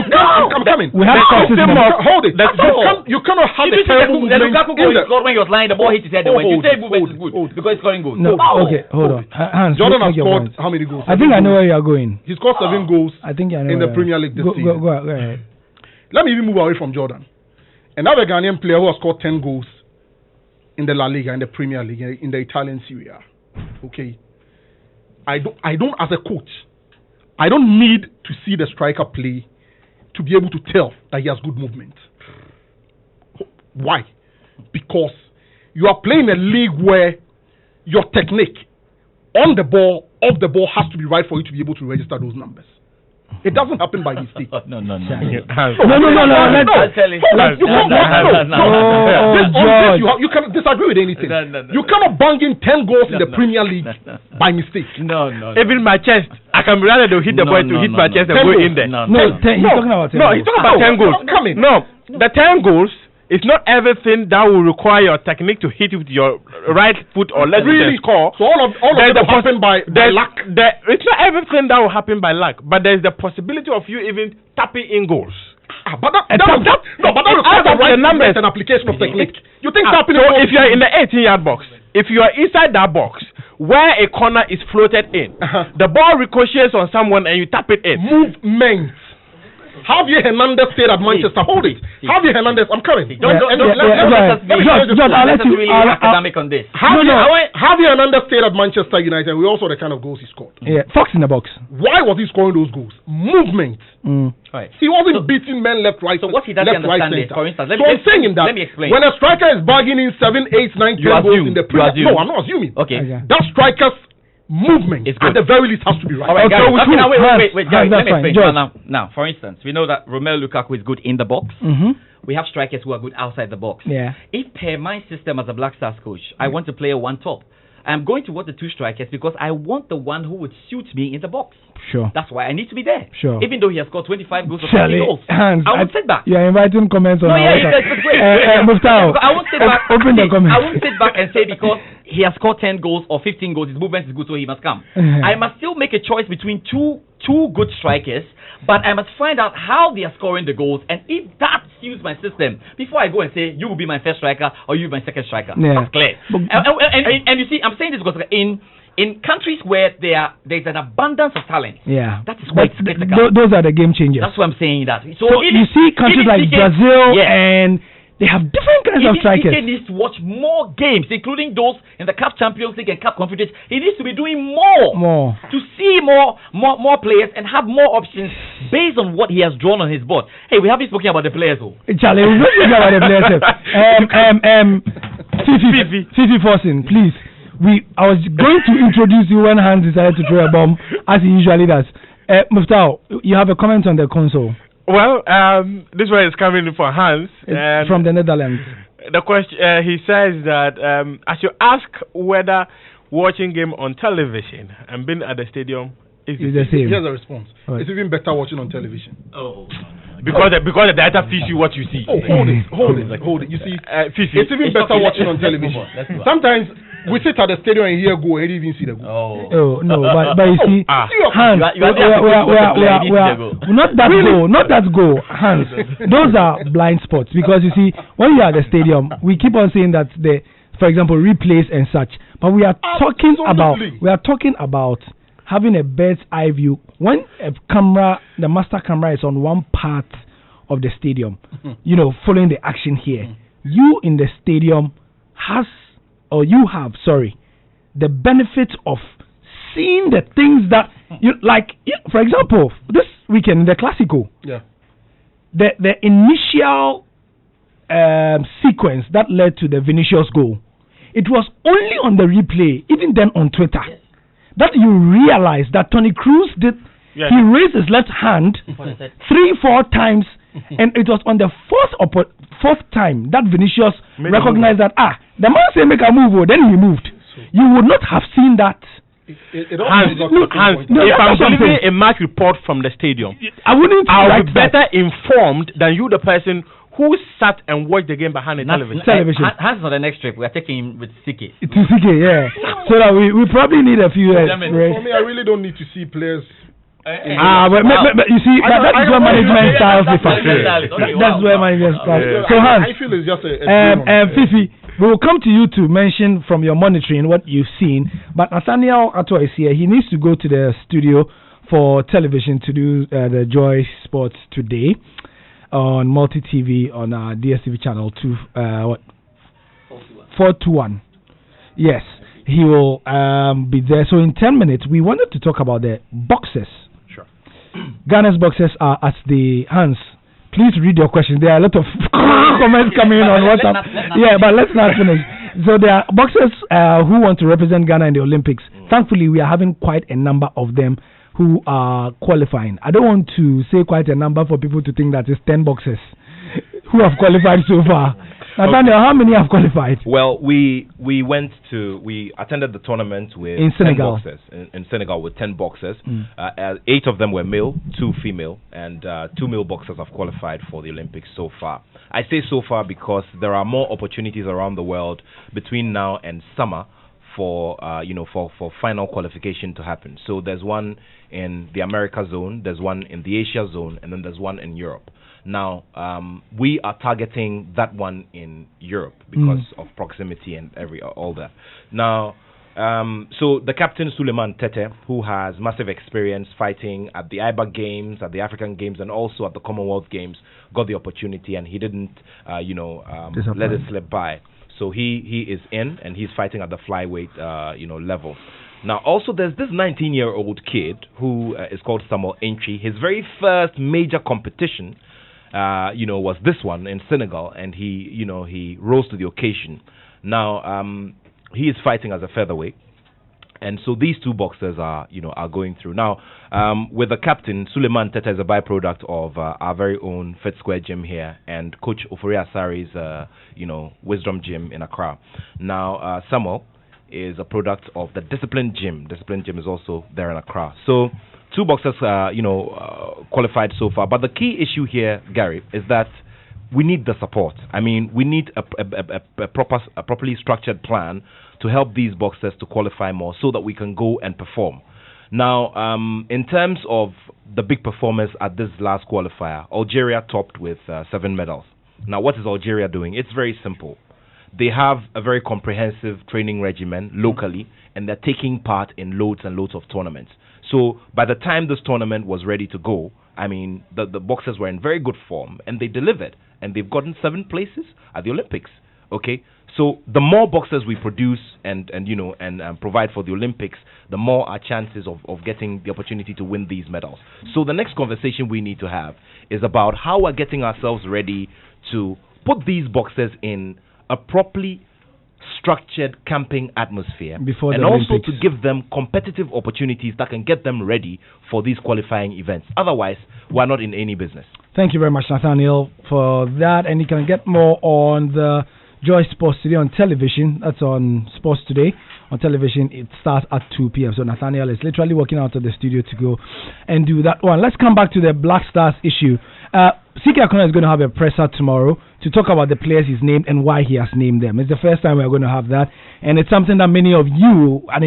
Speaker 5: I'm coming.
Speaker 2: We have
Speaker 5: Hold it.
Speaker 6: That's all.
Speaker 5: You cannot have
Speaker 6: If
Speaker 5: the
Speaker 6: you see
Speaker 5: terrible
Speaker 6: the
Speaker 5: movement
Speaker 6: Lukaku goal he scored when he was lying, the ball hit his head and went. You
Speaker 5: Hold
Speaker 6: say
Speaker 5: it,
Speaker 6: movement
Speaker 5: hold
Speaker 6: is
Speaker 5: it,
Speaker 6: good
Speaker 5: hold it.
Speaker 6: because it's scoring goals.
Speaker 2: No.
Speaker 6: No.
Speaker 2: Okay. Hold on. Hans.
Speaker 5: Jordan has
Speaker 2: make your
Speaker 5: scored
Speaker 2: point.
Speaker 5: how many goals?
Speaker 2: I think I know
Speaker 5: goals.
Speaker 2: where you are going.
Speaker 5: He scored 7 goals
Speaker 2: I think I know
Speaker 5: in
Speaker 2: where
Speaker 5: the
Speaker 2: you are.
Speaker 5: Premier League this
Speaker 2: Go
Speaker 5: season.
Speaker 2: ahead.
Speaker 5: Let me even move away from Jordan. Another Ghanaian player who has scored 10 goals in the La Liga, in the Premier League, in the Italian Serie A. Okay. I don't, as a coach, I don't need to see the striker play to be able to tell that he has good movement. Why? Because you are playing a league where your technique on the ball, off the ball has to be right for you to be able to register those numbers. It doesn't happen by mistake.
Speaker 6: No.
Speaker 2: No.
Speaker 6: Let's
Speaker 2: Let's-
Speaker 5: You cannot disagree with anything.
Speaker 6: No.
Speaker 5: You cannot bang in 10 goals in the Premier League
Speaker 6: No.
Speaker 5: by mistake.
Speaker 6: No.
Speaker 3: Even my chest, I can rather to hit the ball to hit my chest and go in there.
Speaker 2: No, he's talking about 10
Speaker 3: No,
Speaker 2: goals.
Speaker 3: he's talking about 10 goals.
Speaker 5: Come in.
Speaker 3: No, the 10 goals is not everything that will require your technique to hit with your right foot or left foot
Speaker 5: Really?
Speaker 3: and score.
Speaker 5: So all of
Speaker 3: There's
Speaker 5: them
Speaker 3: the
Speaker 5: happen by luck.
Speaker 3: It's not everything that will happen by luck, but there's the possibility of you even tapping in goals.
Speaker 5: But that
Speaker 3: It
Speaker 5: requires
Speaker 3: adds up
Speaker 5: the
Speaker 3: to
Speaker 5: right
Speaker 3: the numbers.
Speaker 5: movement and application of technique. You think
Speaker 3: So
Speaker 5: tapping in goals
Speaker 3: if you're in the 18-yard box, if you are inside that box where a corner is floated in, the ball ricochets on someone and you tap it in.
Speaker 5: movement. Javier Hernandez stayed at Manchester. Hold it. Javier Hernandez, I'm coming.
Speaker 6: Don't
Speaker 2: I'll
Speaker 6: let
Speaker 2: let
Speaker 6: us
Speaker 2: you-
Speaker 6: be
Speaker 2: I'll-
Speaker 6: academic on this.
Speaker 5: Javier Hernandez stayed at Manchester United. We also the kind of goals he scored.
Speaker 2: Yeah, Fox in the box.
Speaker 5: Why was he scoring those goals? Movement.
Speaker 6: Right.
Speaker 5: He wasn't beating men left, right.
Speaker 6: So what he doesn't
Speaker 5: left, right,
Speaker 6: understand is,
Speaker 5: center.
Speaker 6: for instance,
Speaker 5: so I'm saying that
Speaker 6: let me explain.
Speaker 5: when a striker is bargaining 7, 8, 9, 10
Speaker 6: You
Speaker 5: goals
Speaker 6: assume,
Speaker 5: in the
Speaker 6: you
Speaker 5: Premier
Speaker 6: assume.
Speaker 5: no, I'm not assuming.
Speaker 6: Okay.
Speaker 5: That striker's movement
Speaker 6: It's
Speaker 5: at
Speaker 6: good.
Speaker 5: the very least has to be right.
Speaker 6: All right,
Speaker 2: Okay,
Speaker 6: guys.
Speaker 2: with
Speaker 6: Okay,
Speaker 2: who?
Speaker 6: now wait,
Speaker 2: Hans,
Speaker 6: Gary,
Speaker 2: that's
Speaker 6: let me
Speaker 2: fine.
Speaker 6: explain.
Speaker 2: George.
Speaker 6: Now, for instance, we know that Romelu Lukaku is good in the box.
Speaker 2: Mm-hmm.
Speaker 6: We have strikers who are good outside the box.
Speaker 2: Yeah.
Speaker 6: If per my system as a Black Stars coach, I want to play a one top, I'm going to want the 2 strikers because I want the one who would suit me in the box.
Speaker 2: Sure.
Speaker 6: That's why I need to be there.
Speaker 2: Sure.
Speaker 6: Even though he has scored 25 goals or 50
Speaker 2: Charlie,
Speaker 6: goals,
Speaker 2: Hans,
Speaker 6: I won't sit back.
Speaker 2: You are inviting comments on
Speaker 6: No,
Speaker 2: our
Speaker 6: yeah,
Speaker 2: WhatsApp.
Speaker 6: it's great.
Speaker 2: Muftau,
Speaker 6: I won't sit back.
Speaker 2: open the
Speaker 6: See,
Speaker 2: comments.
Speaker 6: I won't sit back and say because he has scored 10 goals or 15 goals, his movement is good, so he must come. I must still make a choice between two good strikers, but I must find out how they are scoring the goals, and if that suits my system, before I go and say you will be my first striker or you will be my second striker.
Speaker 2: Yeah.
Speaker 6: That's clear.
Speaker 2: But-
Speaker 6: And you see, I'm saying this because in countries where there's an abundance of talent,
Speaker 2: Yeah.
Speaker 6: that is why it's
Speaker 2: But
Speaker 6: critical.
Speaker 2: those are the game changers.
Speaker 6: That's why I'm saying that.
Speaker 2: So
Speaker 6: even-
Speaker 2: you see countries
Speaker 6: even
Speaker 2: like
Speaker 6: CK
Speaker 2: Brazil
Speaker 6: yes.
Speaker 2: and they have different kinds of
Speaker 6: Even
Speaker 2: strikers.
Speaker 6: CK needs to watch more games, including those in the CAF Champions League and CAF Confederations. He needs to be doing more to see more players and have more options based on what he has drawn on his board. Hey, we haven't spoken about the players, though.
Speaker 2: Charlie, we're talking about the players. Fifi Forsen, please. I was going to introduce you when Hans decided to throw a bomb, as he usually does. Muftau, you have a comment on the console.
Speaker 3: Well, this one is coming for Hans.
Speaker 2: It's from the Netherlands.
Speaker 3: The question, he says that as you ask whether watching game on television and being at the stadium is
Speaker 2: It's the same.
Speaker 5: Here's the response.
Speaker 2: Right.
Speaker 5: It's even better watching on television.
Speaker 3: because the data feeds you what you see.
Speaker 5: Oh, hold it. You see,
Speaker 3: Fifi,
Speaker 5: it's even better watching on television. Sometimes we sit at the stadium and hear goal and you even see the goal.
Speaker 2: Oh no, but you see, Hans,
Speaker 6: You are
Speaker 2: not that goal, Hans. Those are blind spots because you see, when you are at the stadium, we keep on saying that for example, replays and such, but we are talking about having a bird's eye view. When the master camera is on one part of the stadium, following the action here, you in the stadium have the benefit of seen the things that you like. For example, this weekend the Clasico, the initial sequence that led to the Vinicius goal. It was only on the replay, even then on Twitter, that you realize that Tony Cruz did. He raised his left hand 3-4 times, and it was on the fourth time that Vinicius recognized that the man said make a move, then he moved. You would not have seen that.
Speaker 3: If I'm delivering a match report from the stadium, I'll be better informed than you, the person who sat and watched the game behind the television.
Speaker 6: Hans on the next trip, we are taking him with Siki.
Speaker 2: To Siki, yeah. So that we probably need a few.
Speaker 5: For me, I really don't need to see players.
Speaker 2: But you see, that's where management styles differ. That's where management styles. So Hans,
Speaker 5: I feel it's just
Speaker 2: Fifi, we will come to you to mention from your monitoring what you've seen. But Nathaniel Ato is here. He needs to go to the studio for television to do the Joy Sports today on Multi TV on DSTV channel 421. Yes, he will be there. So in 10 minutes, we wanted to talk about the boxers.
Speaker 3: Sure.
Speaker 2: Ghana's boxers are at the hands. Please read your questions. There are a lot of comments coming in on WhatsApp. But let's not finish. So there are boxers who want to represent Ghana in the Olympics. Thankfully, we are having quite a number of them who are qualifying. I don't want to say quite a number for people to think that it's 10 boxers who have qualified so far. Nathaniel, how many have qualified?
Speaker 7: Well, we attended the tournament with
Speaker 2: in Senegal.
Speaker 7: 10 boxers in Senegal with 10 boxers. 8 of them were male, 2 female, and 2 male boxers have qualified for the Olympics so far. I say so far because there are more opportunities around the world between now and summer for final qualification to happen. So there's one in the America zone, there's one in the Asia zone, and then there's one in Europe. Now, we are targeting that one in Europe because of proximity and all that. Now, so the captain, Suleiman Tete, who has massive experience fighting at the IBA Games, at the African Games, and also at the Commonwealth Games, got the opportunity, and he didn't, let it slip by. So he is in, and he's fighting at the flyweight, level. Now, also, there's this 19-year-old kid who is called Samuel Entry. His very first major competition, was this one in Senegal, and he rose to the occasion. Now, he is fighting as a featherweight, and so these two boxers are going through. Now, with the captain, Suleiman Tete is a byproduct of our very own Fit Square Gym here, and Coach Ofori Asari's, Wisdom Gym in Accra. Now, Samuel is a product of the Discipline Gym. Discipline Gym is also there in Accra. So, two boxers, qualified so far. But the key issue here, Gary, is that we need the support. I mean, we need a properly structured plan to help these boxers to qualify more so that we can go and perform. Now, in terms of the big performers at this last qualifier, Algeria topped with 7 medals. Now, what is Algeria doing? It's very simple. They have a very comprehensive training regimen locally, and they're taking part in loads and loads of tournaments. So by the time this tournament was ready to go, I mean, the boxers were in very good form, and they delivered, and they've gotten 7 places at the Olympics. Okay, so the more boxers we produce and provide for the Olympics, the more our chances of getting the opportunity to win these medals. So the next conversation we need to have is about how we're getting ourselves ready to put these boxers in a properly structured camping atmosphere, and also to give them competitive opportunities that can get them ready for these qualifying events. Otherwise, we're not in any business.
Speaker 2: Thank you very much, Nathaniel, for that. And you can get more on the Joy Sports Today on television. That's on Sports Today. On television, it starts at 2 p.m. So Nathaniel is literally walking out of the studio to go and do that one. Let's come back to the Black Stars issue. Siki Akuna is going to have a presser tomorrow to talk about the players he's named and why he has named them. It's the first time we're going to have that, and it's something that many of you, I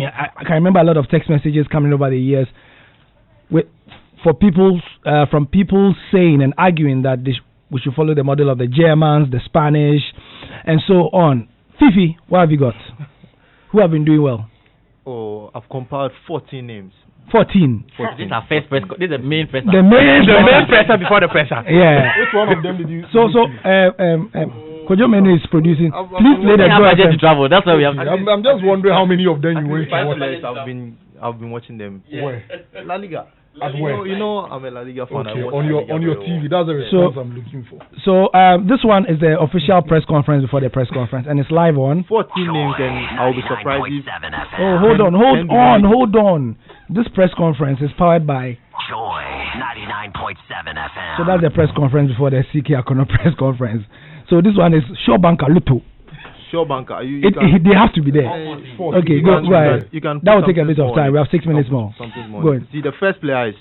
Speaker 2: can remember a lot of text messages coming over the years from people saying and arguing that we should follow the model of the Germans, the Spanish, and so on. Fifi, what have you got? Who have been doing well?
Speaker 3: Oh, I've compiled 14 names.
Speaker 2: 14.
Speaker 6: This is our first press. This is the main presser.
Speaker 2: The main
Speaker 3: presser before the presser.
Speaker 2: Yeah.
Speaker 5: Which one of them did you?
Speaker 2: Kojo Mene is producing. Please play the
Speaker 6: budget to travel. That's why we have.
Speaker 5: I'm just wondering how many of them you went to.
Speaker 3: I've been
Speaker 8: I've been watching them.
Speaker 5: Where?
Speaker 8: La Liga.
Speaker 5: At where?
Speaker 8: You know, I'm a La Liga fan.
Speaker 5: Okay,
Speaker 8: I watch
Speaker 5: on
Speaker 8: La
Speaker 5: your
Speaker 8: Liga very
Speaker 5: TV.
Speaker 8: well.
Speaker 5: That's the response I'm looking for.
Speaker 2: So this one is the official press conference before the press conference, and it's live on.
Speaker 8: 14 names, and I'll be surprised if.
Speaker 2: Oh, hold on. This press conference is powered by
Speaker 1: Joy 99.7 FM.
Speaker 2: So that's the press conference before the CK Akono press conference. So this one is Shaw Banker Luto.
Speaker 8: Sure, banker.
Speaker 2: They have to be there. Okay, go ahead. That will take a bit of time. We have 6 minutes more.
Speaker 8: Something more.
Speaker 2: Go ahead.
Speaker 8: See, the first player is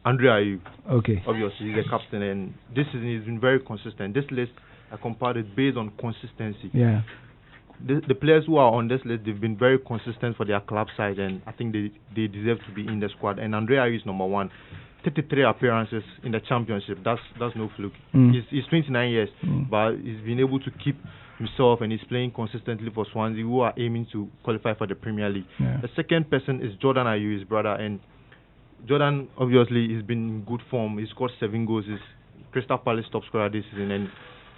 Speaker 8: Andre Ayew.
Speaker 2: Okay.
Speaker 8: Obviously, he's the captain, and this season he's been very consistent. This list, I compared it based on consistency.
Speaker 2: Yeah.
Speaker 8: The players who are on this list, they've been very consistent for their club side, and I think they deserve to be in the squad. And Andre Ayew is number one. 33 appearances in the championship. That's no fluke. He's 29 years, but he's been able to keep himself, and he's playing consistently for Swansea, who are aiming to qualify for the Premier League.
Speaker 2: Yeah.
Speaker 8: The second person is Jordan Ayew, his brother, and Jordan obviously has been in good form. He scored 7 goals. He's Crystal Palace top scorer this season, and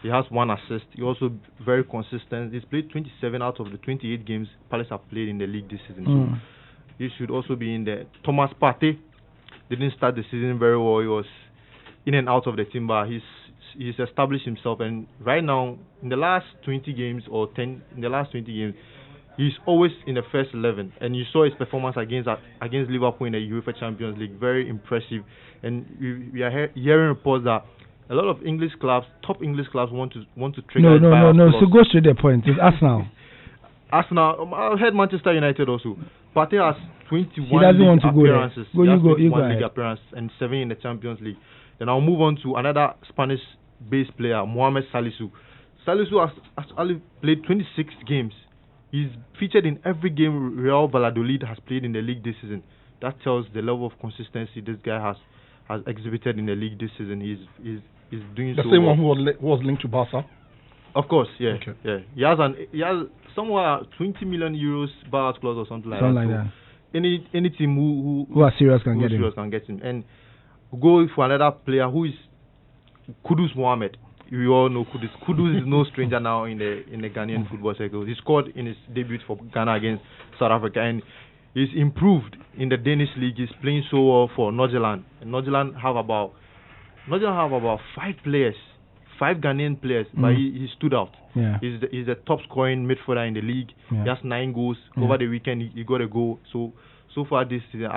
Speaker 8: he has 1 assist. He also very consistent. He's played 27 out of the 28 games Palace have played in the league this season. So he should also be in there. Thomas Partey didn't start the season very well. He was in and out of the team, but he's established himself, and right now in the last 20 games or 10 in the last 20 games, he's always in the first 11. And you saw his performance against Liverpool in the UEFA Champions League, very impressive. And we are hearing reports that a lot of English clubs, top English clubs, want to trigger.
Speaker 2: No. So go straight to the point. It's Arsenal.
Speaker 8: I heard Manchester United also. Partey has 21
Speaker 2: league
Speaker 8: appearances.
Speaker 2: He has 21
Speaker 8: league appearances and 7 in the Champions League. Then I'll move on to another Spanish-based player, Mohamed Salisu. Salisu has only played 26 games. He's featured in every game Real Valladolid has played in the league this season. That tells the level of consistency this guy has exhibited in the league this season. He's doing
Speaker 5: the
Speaker 8: so
Speaker 5: same
Speaker 8: well.
Speaker 5: one who was linked to Barca.
Speaker 8: Of course, yeah.
Speaker 5: Okay.
Speaker 8: Yeah. He has somewhere 20 million euros buyout clause or something like that. Any team who
Speaker 2: are serious can get
Speaker 8: him. And go for another player who is Kudus Mohamed. We all know Kudus. Kudus is no stranger now in the Ghanaian football circle. He scored in his debut for Ghana against South Africa, and he's improved in the Danish league. He's playing so well for Nordsjælland. And Nordsjælland have about 5 Ghanaian players, but he stood out.
Speaker 2: Yeah.
Speaker 8: He's the top scoring midfielder in the league.
Speaker 2: Yeah.
Speaker 8: He has 9 goals. Over the weekend, he got a goal. So far this season,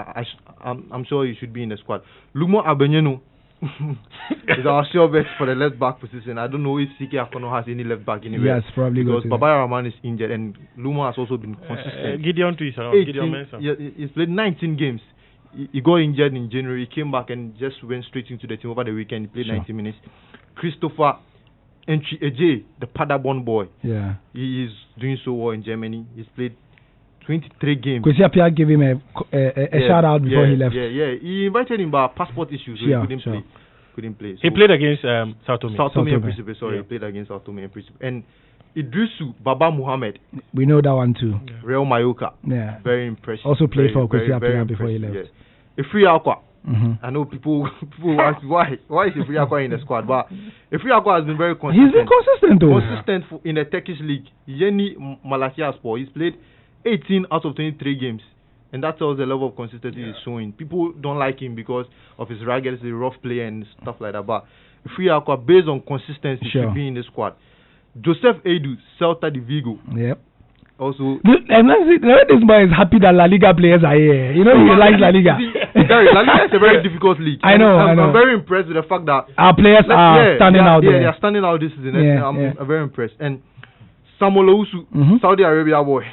Speaker 8: I'm sure he should be in the squad. Lumo Abenyenu is our sure bet for the left back position. I don't know if CK Akono has any left back anywhere.
Speaker 2: Yes, probably
Speaker 8: because Babaya Rahman is injured, and Lumo has also been consistent.
Speaker 3: Gideon too is around. Gideon Mensah.
Speaker 8: Yeah, he's played 19 games. He got injured in January. He came back and just went straight into the team over the weekend. He played 90 minutes. Christopher Entry Eje, the Paderborn boy.
Speaker 2: Yeah.
Speaker 8: He is doing so well in Germany. He's played 23 games.
Speaker 2: Kwesi Appiah gave him a shout out before he left.
Speaker 8: Yeah. He invited him, but passport issues, so he couldn't play. So
Speaker 3: he played against Sao Tome.
Speaker 8: Sao Tome and Principe, he played against Sao Tome and Principe. And Idrisu Baba Muhammad.
Speaker 2: We know that one too.
Speaker 8: Yeah. Real Mallorca.
Speaker 2: Yeah.
Speaker 8: Very impressive.
Speaker 2: Also played for Kwesi Appiah before he left.
Speaker 8: Yeah. Ifri Akwa. I know people ask why is Ifri Akwa in the squad, but Ifri Akwa has been very consistent.
Speaker 2: He's been consistent though.
Speaker 8: Consistent in the Turkish league. Yeni Malatyaspor. He's played 18 out of 23 games, and that tells the level of consistency he's showing. People don't like him because of his ragged, rough play and stuff like that, but Ifri Akwa, based on consistency, should be in the squad. Joseph Edu, Celta de Vigo.
Speaker 2: Yep.
Speaker 8: Also,
Speaker 2: this boy is happy that La Liga players are here. You know, he likes La Liga.
Speaker 8: La Liga is a very difficult league.
Speaker 2: I know.
Speaker 8: I'm very impressed with the fact that
Speaker 2: our players are standing out there.
Speaker 8: Yeah, they are standing out this season. I'm very impressed. And Samuel Owusu, Saudi Arabia boy.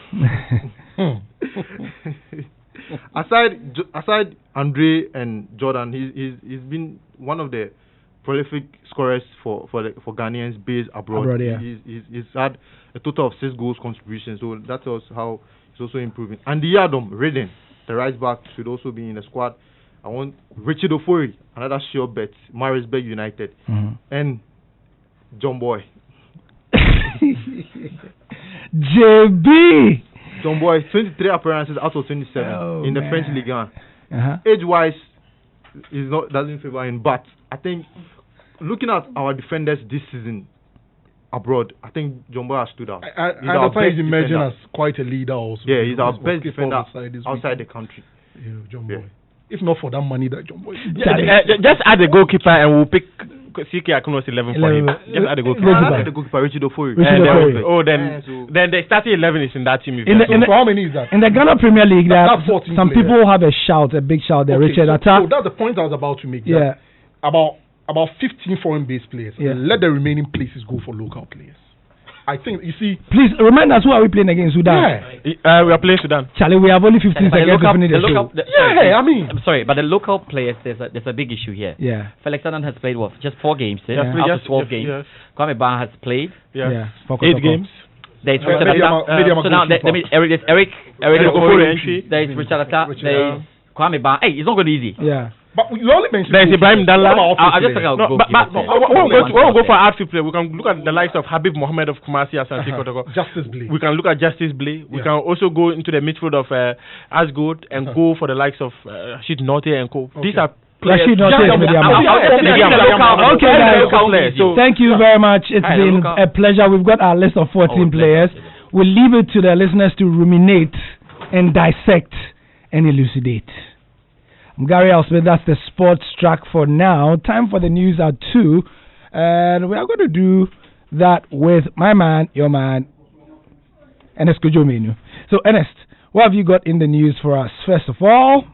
Speaker 8: aside Andre and Jordan, he's been one of the prolific scorers for Ghanaians based abroad.
Speaker 2: Yeah.
Speaker 8: He's had a total of 6 goals contribution, so that tells how he's also improving. And the Adam Redden, the right back, should also be in the squad. I want Richard Ofori, another sure bet, Marisburg United, and John Boy.
Speaker 2: JB.
Speaker 8: John Boy, 23 appearances out of 27 in the French Ligue 1. Age-wise, doesn't favor him, but I think looking at our defenders this season abroad, I think John Boy has stood out.
Speaker 5: I find he's emerging as quite a leader also.
Speaker 8: Yeah, he's our best defender outside the country.
Speaker 5: John
Speaker 8: Yeah.
Speaker 5: Boy. If not for that money that John Boy.
Speaker 3: Just add the goalkeeper and we'll pick CK Akunos 11 for him. Just add the goalkeeper.
Speaker 5: Goalkeeper.
Speaker 8: The goalkeeper Richard Ofori.
Speaker 2: Richard
Speaker 3: And
Speaker 2: Ofori.
Speaker 3: then the starting 11 is in that team.
Speaker 2: In the-
Speaker 5: So how many is that?
Speaker 2: In the Ghana Premier League, there
Speaker 5: That's 14
Speaker 2: some
Speaker 5: players.
Speaker 2: people have a big shout there.
Speaker 5: Okay,
Speaker 2: Richard
Speaker 5: so
Speaker 2: Atta.
Speaker 5: that's the point I was about to make. that
Speaker 2: Yeah.
Speaker 5: About 15 foreign-based players.
Speaker 2: Yeah.
Speaker 5: Let the remaining places go for local players. I think you see.
Speaker 2: Please remind us, who are we playing against? Sudan.
Speaker 5: Yeah.
Speaker 3: We are playing Sudan.
Speaker 2: Charlie, we have only 15
Speaker 6: But the
Speaker 2: seconds to
Speaker 6: local,
Speaker 2: finish
Speaker 6: the
Speaker 2: the show.
Speaker 6: local, the,
Speaker 5: Yeah,
Speaker 6: sorry,
Speaker 5: I mean.
Speaker 6: I'm sorry, but the local players, there's a big issue here.
Speaker 2: Yeah.
Speaker 6: Felix Annan has played what? Just 4 games.
Speaker 3: Yeah.
Speaker 6: Out of
Speaker 3: Yes,
Speaker 6: 12
Speaker 3: yes,
Speaker 6: games.
Speaker 3: yes.
Speaker 6: Kwame Ban has played.
Speaker 3: Yes.
Speaker 2: Yeah.
Speaker 3: 8 games.
Speaker 6: There's
Speaker 5: Media
Speaker 6: Richard Atta.
Speaker 5: Ma-
Speaker 6: So now there's Eric
Speaker 3: Ofori
Speaker 6: Ofori.
Speaker 3: entry.
Speaker 6: There's Richard Atta.
Speaker 5: Richard
Speaker 6: There's Kwame Ban. Hey, it's not going to be easy.
Speaker 2: Yeah.
Speaker 5: But you only mentioned.
Speaker 3: There's Ibrahim
Speaker 5: What
Speaker 3: Dalla.
Speaker 5: about
Speaker 6: I'm just
Speaker 5: offensive
Speaker 6: talking
Speaker 5: players?
Speaker 6: about
Speaker 3: But
Speaker 6: goalkeepers.
Speaker 3: when we go for outfield play, we can look at the likes of Habib Mohammed of Kumasi Asante Kotoko.
Speaker 5: Justice Blake.
Speaker 3: We can look at Justice Blay. We
Speaker 5: Yeah.
Speaker 3: can also go into the midfield of Asgood and go for the likes of Rashid Norte and co. These are players.
Speaker 2: Rashid Norte
Speaker 3: Yeah,
Speaker 2: is Mediama.
Speaker 3: Okay,
Speaker 2: guys.
Speaker 3: guys. So
Speaker 2: Thank you very much. It's
Speaker 6: Hi,
Speaker 2: been
Speaker 6: look
Speaker 2: a pleasure. We've got our list of 14 players. We'll leave it to the listeners to ruminate and dissect and elucidate. I'm Gary Alsmith. That's the sports track for now. Time for the news at 2. And we are going to do that with my man, your man, Ernest Kujomenu. So, Ernest, what have you got in the news for us? First of all,